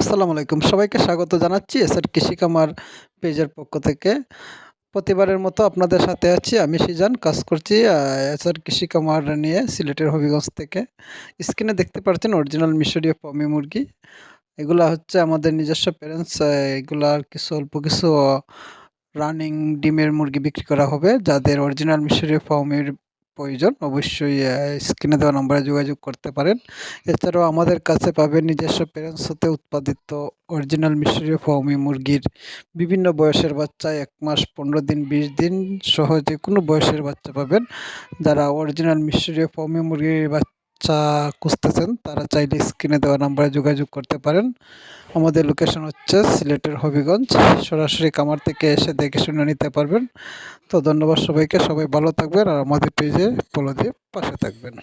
আসসালামু আলাইকুম। সবাইকে স্বাগত জানাচ্ছি এসআর কৃষি খামার পেজের পক্ষ থেকে। প্রতিবারের মতো আপনাদের সাথে আছি আমি সিজান। কাজ করছি এসআর কৃষি খামার নিয়ে সিলেটের হবিগঞ্জ থেকে। স্ক্রিনে দেখতে পাচ্ছেন অরিজিনাল মিশরীয় ফার্মি মুরগি। এগুলা হচ্ছে আমাদের নিজস্ব প্যারেন্টস। এগুলার অল্প কিছু রানিং ডিমের মুরগি বিক্রি করা হবে। যাদের অরিজিনাল মিশরীয় ফার্মের প্রয়োজন অবশ্যই স্ক্রিনে দেওয়া নম্বরে যোগাযোগ করতে পারেন। এছাড়াও আমাদের কাছে পাবেন নিজস্ব প্যারেন্টস হতে উৎপাদিত অরিজিনাল মিশরীয় ফার্মি মুরগির বিভিন্ন বয়সের বাচ্চা ১ মাস ১৫ দিন ২০ দিন সহ যেকোনো বয়সের বাচ্চা পাবেন। যারা অরিজিনাল মিশরীয় ফার্মি মুরগির বাচ্চা খুঁজতেছেন তারা চাইলে স্ক্রিনে দেওয়া নম্বরে যোগাযোগ করতে পারেন। আমাদের লোকেশন হচ্ছে সিলেটের হবিগঞ্জ। সরাসরি খামার থেকে এসে দেখে শুনে নিতে পারবেন। তো ধন্যবাদ সবাইকে। সবাই ভালো থাকবেন আর আমাদের পেজে ফলো দিয়ে পাশে থাকবেন।